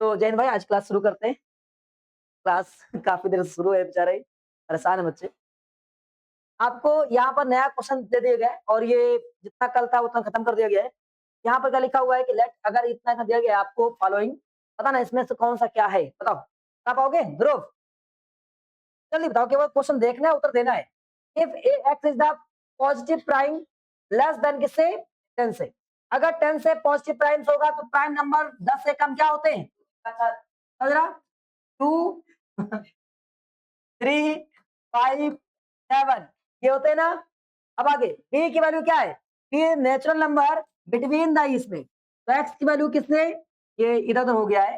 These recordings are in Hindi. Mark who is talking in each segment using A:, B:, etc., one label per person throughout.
A: तो जैन भाई आज क्लास शुरू करते हैं। क्लास काफ़ी देर से शुरू है बेचारे, परेशान है बच्चे। आपको यहाँ पर नया क्वेश्चन दे दिया गया है और ये जितना कल था उतना खत्म कर दिया गया है। यहाँ पर क्या लिखा हुआ है कि लेट अगर इतना दिया गया है आपको फॉलोइंग पता ना इसमें से कौन सा क्या है? बताओ, बता पाओगे? ध्रुव, जल्दी बताओ केवल क्वेश्चन देखना है, उत्तर देना है। If A x is the positive prime less than किससे? 10 से। अगर 10 से पॉजिटिव प्राइम्स होगा तो प्राइम नंबर 10 से कम क्या होते हैं? समझ रहा? 2 3 5 7 ये होते हैं ना। अब आगे बी की वैल्यू क्या है? B natural number between the इसमें, तो एक्स की वैल्यू किसने? ये इधर उधर हो गया है,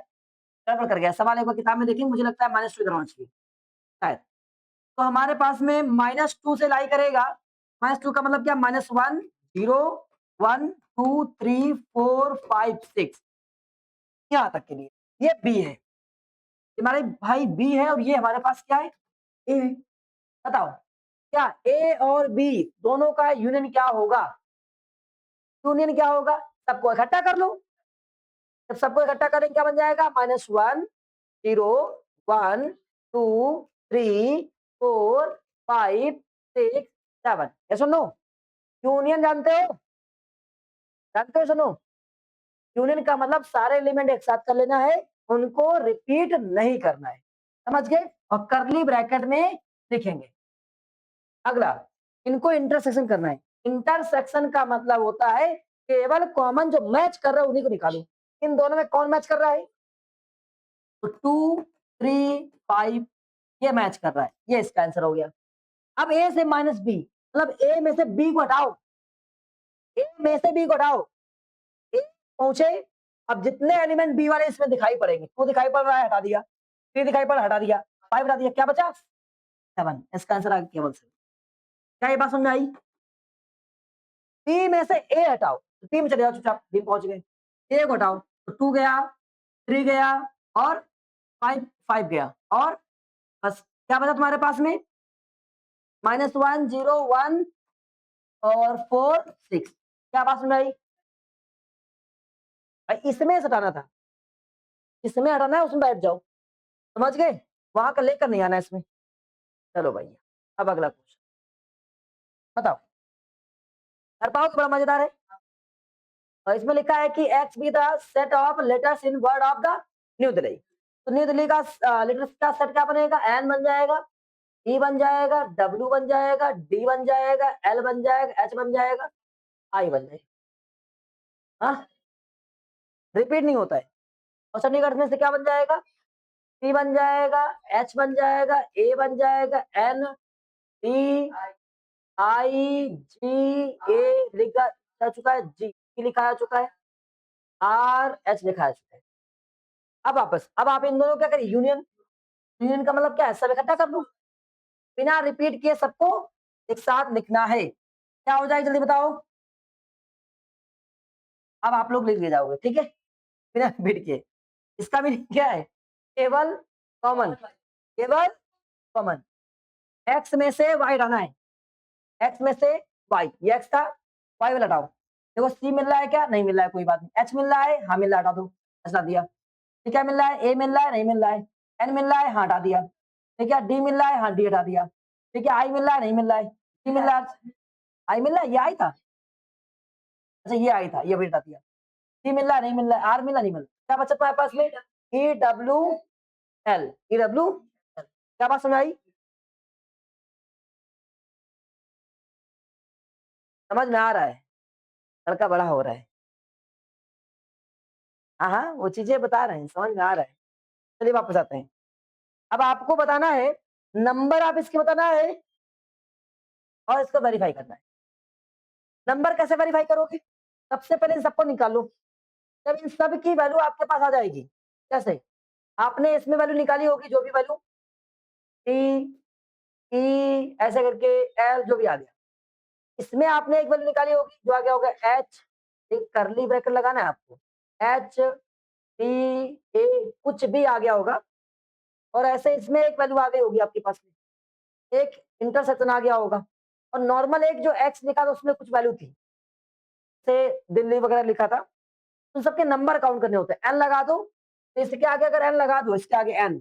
A: गड़बड़ कर गया सवाल। एक बार किताब में देखेंगे, मुझे लगता है -2 इधर होना चाहिए शायद। तो हमारे पास में -2 से लाई करेगा। -2 का मतलब क्या? -1 0 1 2 3 4 5 6 यहाँ तक के लिए ये बी है। हमारे भाई बी है और ये हमारे पास क्या है? ए है। बताओ क्या ए और बी दोनों का यूनियन क्या होगा? यूनियन क्या होगा? सबको इकट्ठा कर लो। जब सबको इकट्ठा करेंगे क्या बन जाएगा? -1 0 1 2 3 4 5 6 7। ये सुनो, यूनियन जानते हो? जानते हो? सुनो, यूनियन का मतलब सारे एलिमेंट एक साथ कर लेना है, उनको रिपीट नहीं करना है। समझ गए? और करली ब्रैकेट में लिखेंगे। अगला, इनको इंटरसेक्शन करना है। इंटरसेक्शन का मतलब होता है केवल कॉमन जो मैच कर रहा है उन्हीं को निकालो। इन दोनों में कौन मैच कर रहा है? तो 2 3 5 ये मैच कर रहा है, ये इसका आंसर हो गया। अब ए से माइनस बी मतलब ए में से बी को हटाओ, ए में से बी को हटाओ, ए पहुंचे। अब जितने एलिमेंट बी वाले इसमें दिखाई पड़ेंगे, 2 दिखाई पड़ रहा है हटा दिया, 3 दिखाई पड़ रहा है हटा दिया, 5 हटा दिया, क्या बचा? 7। इसका आंसर आ गया केवल से। क्या ये बात समझ में आई? बी में से ए हटाओ, तो बी में चले जाओ चुपचाप, बी में पहुंच गए। ए को हटाओ तो 2 गया, 3 गया और 5 गया और बस क्या बचा तुम्हारे पास में? -1 0 1 और 4 6। क्या बात समझ में आई? भाई इसमें से हटाना था, इसमें हटाना है, उसमें बैठ जाओ। समझ गए? वहां का लेकर नहीं आना है इसमें। चलो भैया, अब अगला क्वेश्चन बताओ, कर पाओ तो बड़ा मजेदार है। और इसमें लिखा है कि x be the set of letters in word of the new Delhi. तो न्यू दिल्ली का लेटर्स का सेट क्या बनेगा? एन बन जाएगा, ई बन जाएगा, डब्ल्यू बन जाएगा, डी बन जाएगा, एल बन जाएगा, एच बन जाएगा, आई बन जाएगा। हाँ, रिपीट नहीं होता है। और चंडीगढ़ में से क्या बन जाएगा? सी बन जाएगा, एच बन जाएगा, ए बन जाएगा, एन डी आई जी ए लिखा जा चुका है, जी लिखा जा चुका है, आर एच लिखा जा चुका है। अब वापस, अब आप इन दोनों क्या करिए? यूनियन। यूनियन का मतलब क्या है? सब इकट्ठा कर दो, बिना रिपीट किए सबको एक साथ लिखना है। क्या हो जाएगा जल्दी बताओ? अब आप लोग लिख ले जाओगे, ठीक है, बिना रिपीट किए। इसका भी क्या है? केवल कॉमन, केवल कॉमन। एक्स में से वाई हटाना है, एक्स में से वाई, ये एक्स था, वाई वाला हटाओ। देखो सी मिल रहा है क्या? नहीं मिल रहा है, कोई बात नहीं। एच मिल रहा है? हाँ मिल रहा है, हटा दो, हटा दिया। ठीक है, मिल रहा है? ए मिल रहा है? नहीं मिल रहा है। एन मिल रहा है? हाँ हटा दिया। ठीक है, डी मिल रहा है? हाँ डी हटा दिया। ठीक है, आई मिल रहा है? नहीं मिल रहा है। डी मिल रहा है? आई मिल रहा है? ये आई था, अच्छा ये आई था, ये भी हटा दिया। डी मिल रहा है? नहीं मिल रहा है। आर मिल रहा? नहीं मिल रहा। क्या बचा तुम्हारे पास में? E W L, E W L. क्या बात समझ आई? समझ में आ रहा है? लड़का बड़ा हो रहा है। हाँ हाँ, वो चीजें बता रहे हैं, समझ में आ रहा है। चलिए वापस आते हैं। अब आपको बताना है नंबर, आप इसके बताना है और इसको वेरीफाई करना है। नंबर कैसे वेरीफाई करोगे? सबसे पहले इन सबको निकालो, जब इन सब की वैल्यू आपके पास आ जाएगी। कैसे? आपने इसमें वैल्यू निकाली होगी, जो भी वैल्यू टी ई ऐसे करके एल जो भी आ गया, इसमें आपने एक वैल्यू निकाली होगी जो आ गया होगा एच, एक करली ब्रैकेट लगाना है आपको, एच टी ए कुछ भी आ गया होगा। और ऐसे इसमें एक वैल्यू आ गई होगी आपके पास में, एक इंटरसेक्शन आ गया होगा। और नॉर्मल एक जो एक्स लिखा था उसमें कुछ वैल्यू थी, से दिल्ली वगैरह लिखा था। उन सबके नंबर काउंट करने होते हैं, एन लगा दो, तो इसके आगे अगर n लगा दो, इसके आगे n,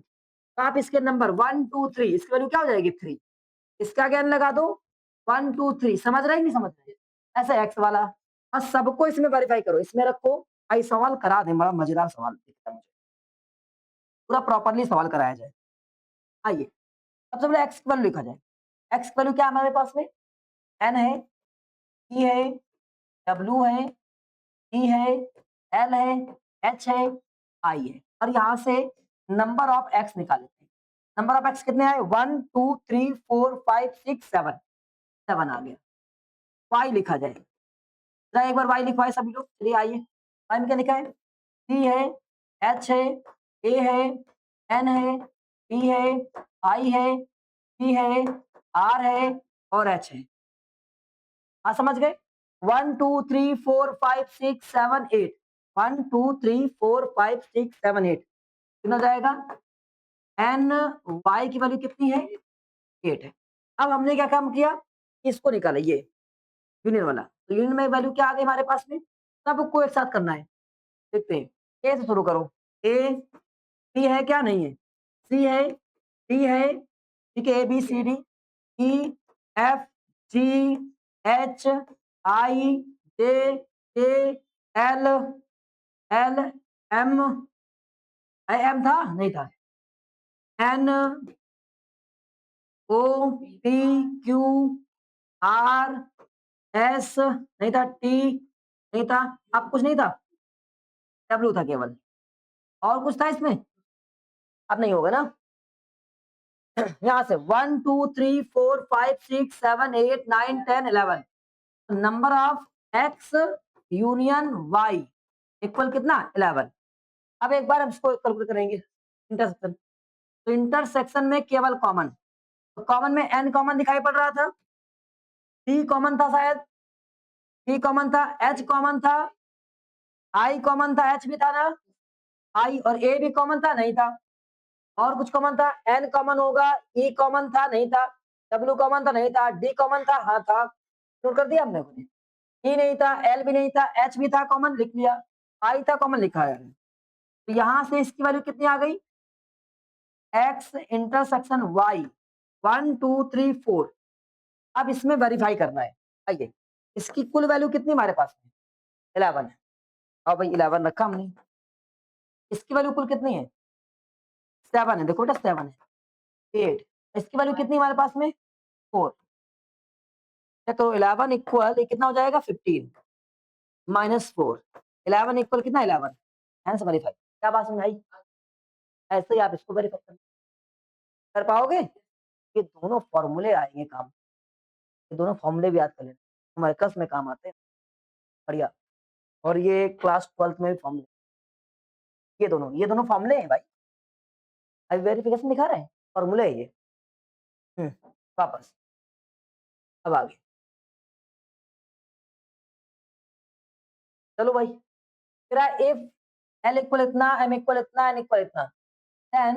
A: तो आप इसके नंबर 1 2 3, इसकी वैल्यू क्या हो जाएगी 3। इसके आगे n लगा दो, 1 2 3, समझ रहे हैं नहीं समझ रहे? ऐसे x वाला, और सबको इसमें वेरीफाई करो, इसमें रखो। आई सवाल करा दें, बड़ा मजेदार सवाल दिखता है मुझे, पूरा प्रॉपरली सवाल कराया जाए। आइए सबसे पहले x की वैल्यू लिखा जाए। x की वैल्यू क्या है हमारे पास में, n है, e है, w है, e है, l है, h है, i है, और यहाँ से नंबर ऑफ x निकालेते हैं। नंबर ऑफ x कितने आए, 1 2 3 4 5 6 7, 7 आ गया। y लिखा जाए, जरा एक बार y लिखवाए सभी लोग, चलिए आइए। y में क्या लिखा है, c है, h है, a है, n है, p है, i है, p है, r है और h है। हाँ समझ गए, 1 2 3 4 5 6 7 8, 1 2 3 4 5 6 7 8, कितना जाएगा, एन वाई की वैल्यू कितनी है, 8 है। अब हमने क्या काम किया, इसको निकाला, ये यूनियन वाला, तो यूनियन में वैल्यू क्या आ गई हमारे पास में, सबको एक साथ करना है। देखते हैं, ए से शुरू करो, ए, बी है क्या, नहीं है, सी है, डी है, ठीक है, A B C D, E F G H I J K L L M, M था नहीं था, N O P Q R S नहीं था, टी नहीं था, अब कुछ नहीं था, डब्ल्यू था केवल, और कुछ था इसमें, अब नहीं होगा ना। यहाँ से 1 2 3 4 5 6 7 8 9 10 11, number of X union Y equal कितना, 11। अब एक बार हम इसको कैलकुलेट करेंगे, इंटरसेक्शन, तो इंटरसेक्शन में केवल कॉमन, तो कॉमन में n कॉमन दिखाई पड़ रहा था, p कॉमन था शायद, p कॉमन था, h कॉमन था, i कॉमन था, h भी था ना, i और a भी कॉमन था, नहीं था, और कुछ कॉमन था, n कॉमन होगा, e कॉमन था, नहीं था, w कॉमन था, नहीं था, d कॉमन था, हाँ था, नोट कर दिया हमने कुछ, e नहीं था, l भी नहीं था, h भी था कॉमन, लिख लिया, i था कॉमन लिखा है। तो यहां से इसकी वैल्यू कितनी आ गई, x इंटरसेक्शन y 1 2 3 4। अब इसमें वेरीफाई करना है, आइए इसकी कुल वैल्यू कितनी हमारे पास में, 11 है, और भाई 11 रखा हमने, इसकी वैल्यू कुल कितनी है, 7 है, देखो बेटा 7 है, 8, इसकी वैल्यू कितनी हमारे पास में, 4, तो 11 इक्वल कितना हो जाएगा, 15 माइनस 4, 11 इक्वल कितना, 11, आंसर वेरीफाई। क्या बात समझ आई, ऐसे ही आप इसको वेरीफाई कर पाओगे, ये दोनों फॉर्मूले आएंगे काम, ये दोनों फॉर्मूले भी याद कर लेना, हमारे कस में काम आते हैं, बढ़िया। और ये क्लास 12th में भी फॉर्मूले, ये दोनों फॉर्मूले हैं भाई, अभी वेरिफिकेशन दिखा रहे हैं, फॉर्मूले है ये। वापस अब आगे चलो भाई, फिर इफ एल इक्वल इतना, एम इक्वल इतना, एन इक्वल इतना, देन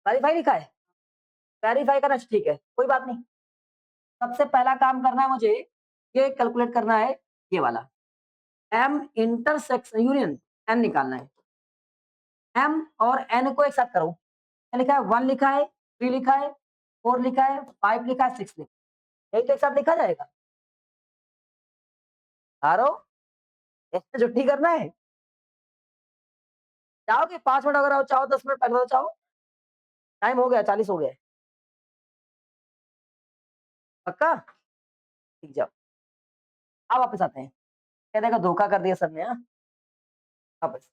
A: वेरीफाई लिखा है, वेरीफाई करना ठीक है, कोई बात नहीं। सबसे पहला काम करना है मुझे, ये कैलकुलेट करना है, ये वाला एम इंटरसेक्शन यूनियन एन निकालना है, एम और एन को एक साथ करो, क्या लिखा है, 1 लिखा है, 3 लिखा है, 4 लिखा है, 5 लिखा है, 6 लिखा है, यही तो एक साथ लिखा जाएगा। आरो इससे छुट्टी करना है, चाहोगे 5 मिनट अगर आओ, चाहो 10 मिनट पहले तो चाहो, टाइम हो गया 40 हो गया, पक्का, ठीक जाओ। अब वापस आते हैं, कह देगा धोखा कर दिया सर ने, हाँ वापस,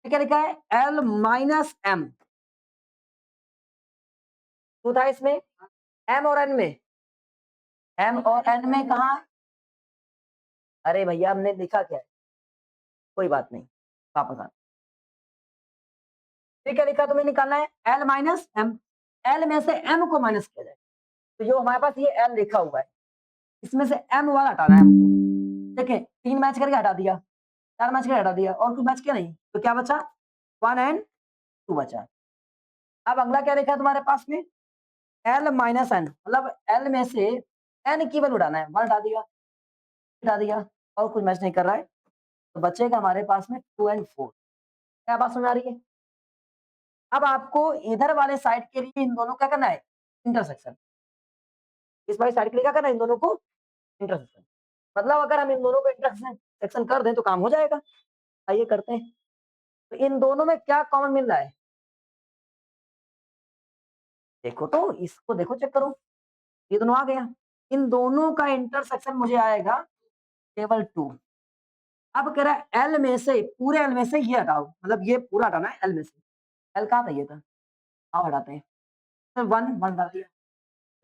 A: क्या लिखा है, एल माइनस एम, तो था इसमें एम और एन में, एम और एन में कहा, अरे भैया हमने लिखा क्या है, कोई बात नहीं, वापस आ, क्या लिखा तुम्हें निकालना है, एल माइनस एम, एल में से एम को माइनस किया जाए, तो जो हमारे पास ये एल लिखा हुआ है, इसमें से एम वाला हटाना है हमको, देखें 3 मैच करके हटा दिया, 4 मैच करके हटा दिया, और कुछ मैच किया नहीं, तो क्या बचा, 1 एंड 2 बचा। अब अगला क्या लिखा है तुम्हारे पास में, एल माइनस एन, मतलब एल में से एन की वैल्यू उठाना है, 1 हटा दिया, और कुछ मैच नहीं कर रहा है, तो बचेगा हमारे पास में 2 एंड 4, क्या बात समझ आ रही है? अब आपको इधर वाले साइड के लिए इन दोनों क्या करना है? इंटरसेक्शन। इस वाली साइड के लिए क्या करना है? इन दोनों को इंटरसेक्शन। मतलब अगर हम इन दोनों को इंटरसेक्शन कर दें तो काम हो जाएगा। आइए करते हैं। तो इन दोनों में क्या कॉमन मिल रहा है? देखो तो, इसको देखो, चेक करो। ये दोनों आ गया। इन दोनों का इंटरसेक्शन मुझे आएगा टेबल 2। अब कह रहा है एल में से, पूरे एल में से ये हटाओ, मतलब ये पूरा हटाना है एल में से। एल कहाँ था? ये था। आओ हटाते हैं। तो 1 1 हटा दिया,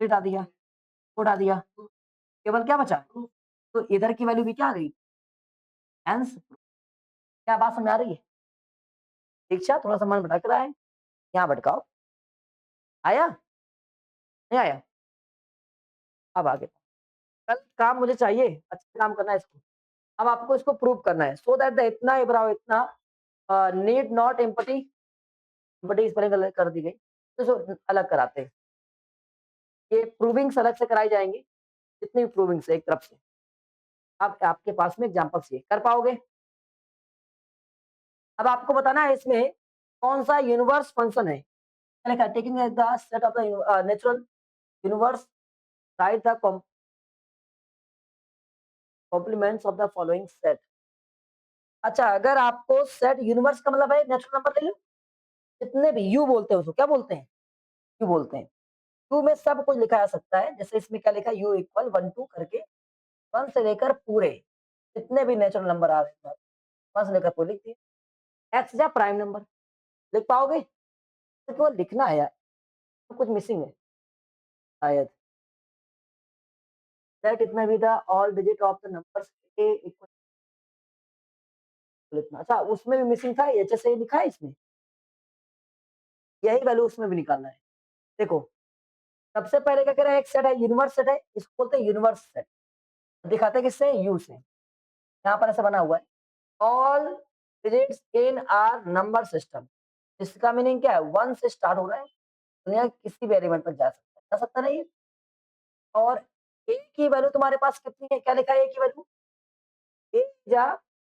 A: 3 हटा दिया, 4 हटा दिया, केवल क्या बचा? तो इधर की वैल्यू भी क्या आ गई? एंस। क्या बात समझ आ रही है? दीक्षा थोड़ा सा मन भटक रहा है, यहाँ भटकाओ। आया? नहीं आया? अब आगे। कल काम मुझे चाहिए, अच्छा काम करना है इसको। अब आपको इसको प्रूव करना है, सो दैट द इतना इब्राओ इतना need not empty, empty spelling गलत कर दी गई, तो इसको अलग कराते हैं। ये प्रूविंग्स अलग से कराई जाएंगी, जितनी भी प्रूविंग्स है एक तरफ से। अब आपके पास में एग्जाम्पल्स ये कर पाओगे। अब आपको बताना है इसमें कौन सा यूनिवर्स फंक्शन है। लिखा taking the set of the natural universe, write the complements of the following set. अच्छा, अगर आपको सेट यूनिवर्स का मतलब है नेचुरल नंबर ले लो, जितने भी यू बोलते हैं उसको क्या बोलते हैं? यू बोलते हैं। यू में सब कुछ लिखा जा सकता है, जैसे इसमें क्या लिखा है? यू इक्वल 1 2 करके 1 से लेकर पूरे जितने भी नेचुरल नंबर आ रहे हैं 1 से लेकर पूरे लिख दिए। एक्स या प्राइम नंबर लिख पाओगे? तो केवल लिखना है यार, तो कुछ मिसिंग है शायद। दैट इतना भी था all digit of the numbers A equal इतना। अच्छा, उसमें भी मिसिंग था, एच एस ए लिखा है इसमें, यही वैल्यू उसमें भी निकालना है। देखो, सबसे पहले क्या कह रहा है? एक सेट है, यूनिवर्स सेट है, इसको बोलते हैं यूनिवर्स सेट। दिखाते हैं किससे? यू से। यहाँ पर ऐसा बना हुआ है, all digits in are number system. इसका मीनिंग क्या है? 1 से स्टार्ट हो रहा है, दुनिया के किसी भी एलिमेंट पर जा सकता नहीं है। और ए की वैल्यू तुम्हारे पास कितनी है? क्या लिखा है ए की वैल्यू? ए या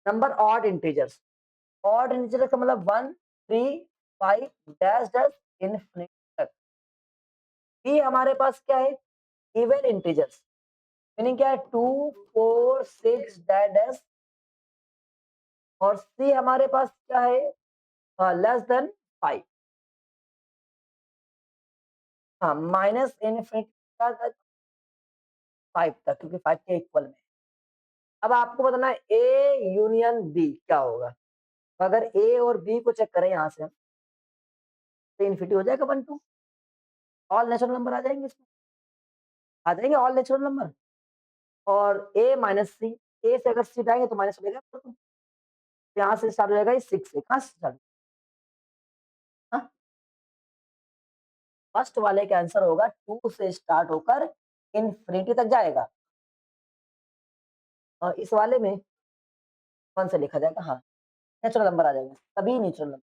A: number odd integers. Odd integer का मतलब 1 3 5 डैश डैश इनफिनिटी तक। बी हमारे पास क्या है? इवन इंटीजर्स, मीनिंग क्या है? 2 4 6 डैश डैश। और सी हमारे पास क्या है? Less than 5। हाँ, माइनस इनफिनिटी 5 तक, क्योंकि 5 के इक्वल में। अब आपको बताना है ए यूनियन बी क्या होगा। तो अगर ए और बी को चेक करें यहाँ से हम, तो इन्फिनिटी हो जाएगा 1 2। ऑल नेचुरल नंबर आ जाएंगे इसमें, आ जाएंगे ऑल नेचुरल नंबर। और ए माइनस सी, ए से अगर सी जाएंगे तो माइनस हो जाएगा। तो यहाँ से स्टार्ट हो जाएगा ये 6 से। कहाँ से स्टार्ट? फर्स्ट वाले का आंसर होगा 2 से स्टार्ट होकर इन्फिनिटी तक जाएगा, और इस वाले में 1 से लिखा जाएगा। हाँ, नेचुरल नंबर आ जाएगा, सभी natural number,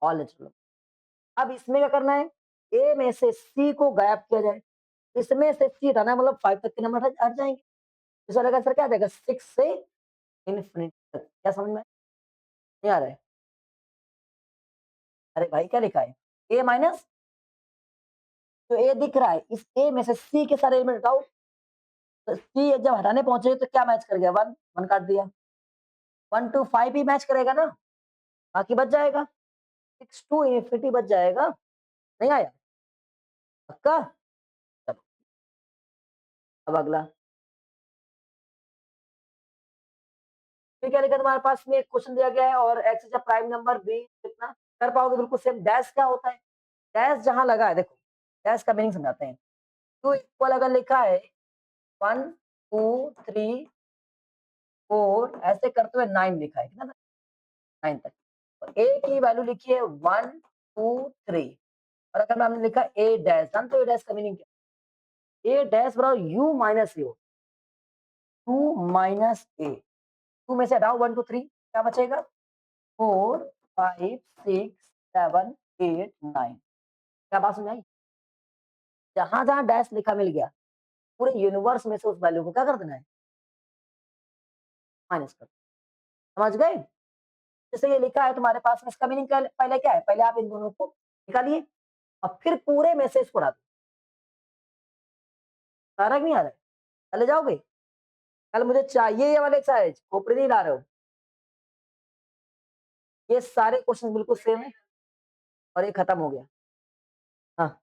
A: all natural number. अब इसमें क्या करना है? ए में से सी को गायब किया जाए। इसमें से सी हटाना है, मतलब 5 तक के नंबर हट जाएंगे। इस वाले का आंसर क्या आ जाएगा? 6 से इन्फिनिटी तक। क्या समझ में नहीं आ रहा है? अरे भाई, क्या लिखा है? ए माइनस, तो ए दिख रहा है, इस ए में से सी के सारे एलिमेंट हटाओ। तो सी जब हटाने पहुंचे तो क्या मैच कर गया? 1 1 काट दिया। 1 to 5 ही मैच करेगा ना, बाकी बच जाएगा। 6 to इन्फिनिटी बच जाएगा। नहीं आया? पक्का? चलो, अब अगला। फिर क्या लिखा तुम्हारे पास में? एक क्वेश्चन दिया गया है और X is a prime number, B कितना कर पाओगे? बिल्कुल सेम। डैश क्या होता है? डैश जहां लगा है, देखो डैश का मीनिंग समझाते हैं। टू इक्वल अगर लिखा है 1 2 3 4 ऐसे करते हुए 9 लिखा है ना, 9 तक। तो ए की वैल्यू लिखी है 1 2 3। और अगर हमने लिखा ए डैश, जानते हो ए डैश का मीनिंग क्या? ए डैश बराबर यू माइनस ए, 2 माइनस ए। 2 में से हटाओ 1 2 3, क्या बचेगा? 4 5 6 7 8 9। क्या बात समझ आई? जहां जहां डैश लिखा मिल गया, पूरे यूनिवर्स में से उस वैल्यू को क्या कर देना है? माइनस कर। समझ गए? जैसे ये लिखा है तुम्हारे पास में, इसका मीनिंग पहले क्या है, पहले आप इन दोनों को निकालिए और फिर पूरे मैसेज को डालो। सारा नहीं आ रहा है, चले जाओगे, कल मुझे चाहिए ये वाले एक्सरसाइज, खोपड़ी नहीं ला रहे हो। ये सारे क्वेश्चन बिल्कुल सेम है और ये खत्म हो गया। हाँ,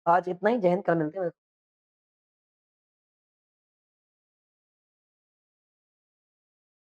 A: आज इतना ही, जय हिंद, कल मिलते हैं।